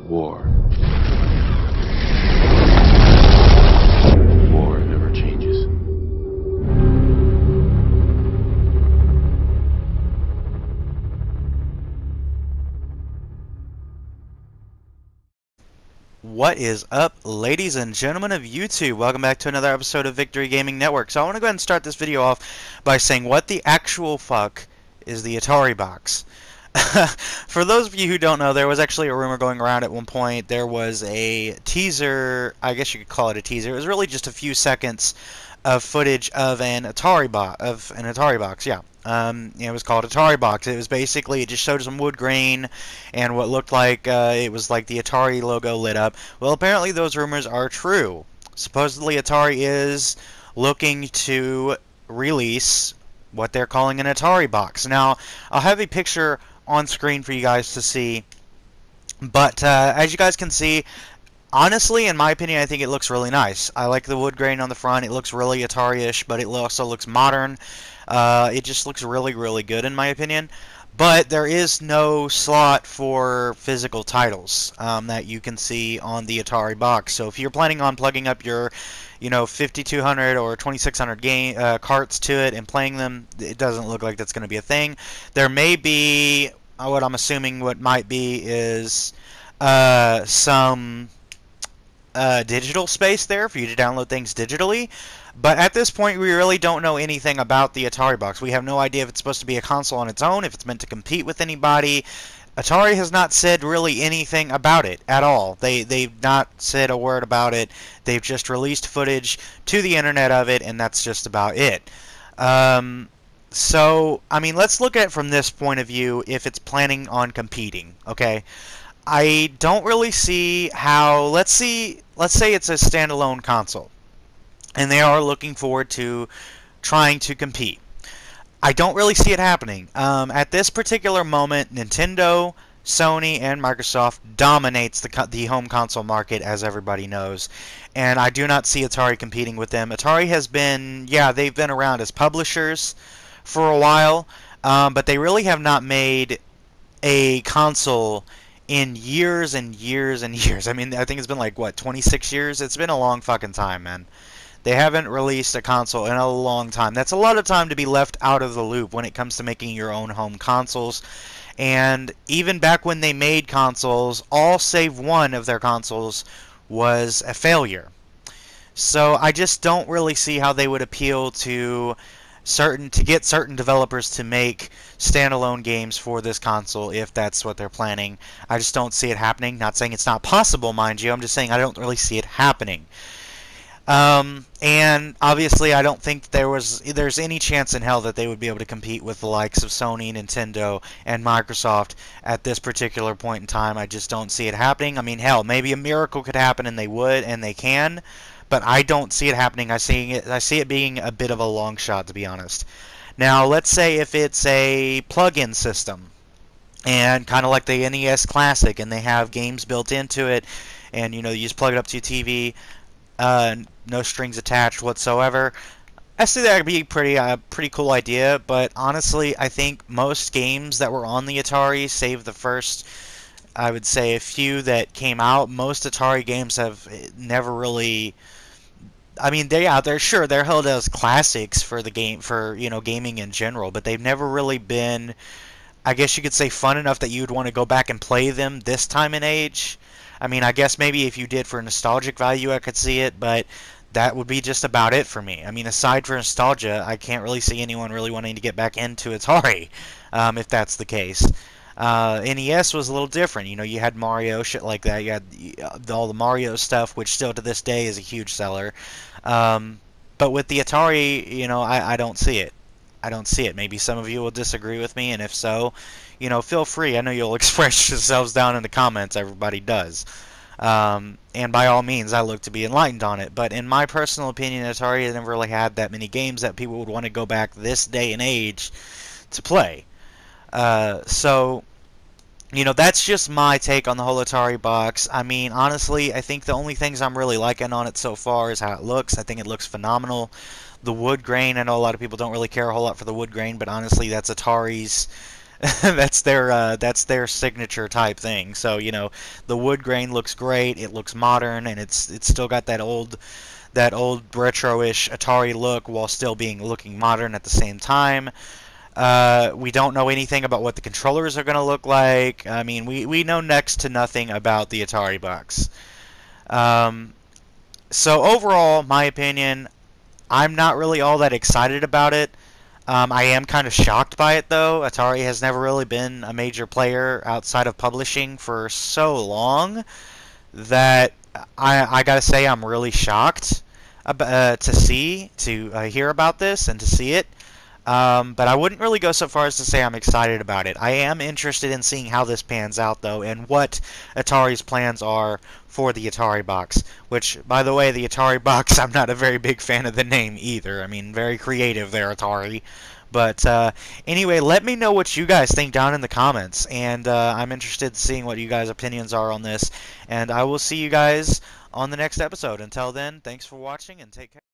War. War never changes. What is up, ladies and gentlemen of YouTube? Welcome back to another episode of Victory Gaming Network. So I want to go ahead and start this video off by saying what the actual fuck is the AtariBox. For those of you who don't know, there was actually a rumor going around at one point. There was a teaser, I guess you could call it a teaser. It was really just a few seconds of footage of an AtariBox, yeah. It was called AtariBox. It was basically, it just showed some wood grain and what looked like it was like the Atari logo lit up. Well, apparently those rumors are true. Supposedly Atari is looking to release what they're calling an AtariBox. Now, I'll have a picture on screen for you guys to see, but as you guys can see, honestly, in my opinion, I think it looks really nice. I like the wood grain on the front. It looks really Atari-ish, but it also looks modern. It just looks really, really good in my opinion. But there is no slot for physical titles that you can see on the AtariBox. So if you're planning on plugging up your 5200 or 2600 carts to it and playing them, it doesn't look like that's going to be a thing. There may be, what I'm assuming what might be is some digital space there for you to download things digitally. But at this point, we really don't know anything about the AtariBox. We have no idea if it's supposed to be a console on its own, if it's meant to compete with anybody. Atari has not said really anything about it at all. They've not said a word about it. They've just released footage to the internet of it, and that's just about it. So, I mean, let's look at it from this point of view if it's planning on competing, okay? I don't really see how, let's say it's a standalone console, and they are looking forward to trying to compete. I don't really see it happening. At this particular moment, Nintendo, Sony, and Microsoft dominates the home console market, as everybody knows. And I do not see Atari competing with them. Atari has been, yeah, they've been around as publishers for a while, but they really have not made a console in years and years and years. I mean, I think it's been like, what, 26 years? It's been a long fucking time, man. They haven't released a console in a long time. That's a lot of time to be left out of the loop when it comes to making your own home consoles. And even back when they made consoles, all save one of their consoles was a failure. So I just don't really see how they would appeal to get certain developers to make standalone games for this console if that's what they're planning. I just don't see it happening. Not saying it's not possible, mind you. I'm just saying I don't really see it happening. And obviously I don't think there's any chance in hell that they would be able to compete with the likes of Sony, Nintendo, and Microsoft at this particular point in time. I just don't see it happening. I mean, hell, maybe a miracle could happen and they would and they can, but I don't see it happening. I see it being a bit of a long shot, to be honest. Now, let's say if it's a plug-in system, and kind of like the NES Classic, and they have games built into it, and you just plug it up to your TV, no strings attached whatsoever. I see that would be pretty cool idea, but honestly, I think most games that were on the Atari, save the first, I would say, a few that came out, most Atari games have never really, I mean, they're held as classics for the game, for gaming in general, but they've never really been, I guess you could say, fun enough that you'd want to go back and play them this time and age. I mean, I guess maybe if you did for nostalgic value, I could see it, but that would be just about it for me. I mean, aside from nostalgia, I can't really see anyone really wanting to get back into Atari, if that's the case. NES was a little different. You had Mario, shit like that. You had all the Mario stuff, which still to this day is a huge seller. But with the Atari, I don't see it. I don't see it. Maybe some of you will disagree with me, and if so, feel free. I know you'll express yourselves down in the comments. Everybody does. And by all means, I look to be enlightened on it. But in my personal opinion, Atari has never really had that many games that people would want to go back this day and age to play. So, that's just my take on the whole AtariBox. I mean, honestly, I think the only things I'm really liking on it so far is how it looks. I think it looks phenomenal. The wood grain, I know a lot of people don't really care a whole lot for the wood grain, but honestly, that's Atari's that's their signature type thing. So the wood grain looks great. It looks modern, and it's still got that old retro-ish Atari look while still looking modern at the same time. We don't know anything about what the controllers are going to look like. I mean, we know next to nothing about the Atari box. Um, so overall, my opinion, I'm not really all that excited about it. I am kind of shocked by it, though. Atari has never really been a major player outside of publishing for so long that I gotta say I'm really shocked to hear about this and to see it. But I wouldn't really go so far as to say I'm excited about it. I am interested in seeing how this pans out, though, and what Atari's plans are for the Atari box. Which, by the way, the Atari box, I'm not a very big fan of the name either. I mean, very creative there, Atari. But anyway, let me know what you guys think down in the comments, and I'm interested in seeing what you guys' opinions are on this. And I will see you guys on the next episode. Until then, thanks for watching, and take care.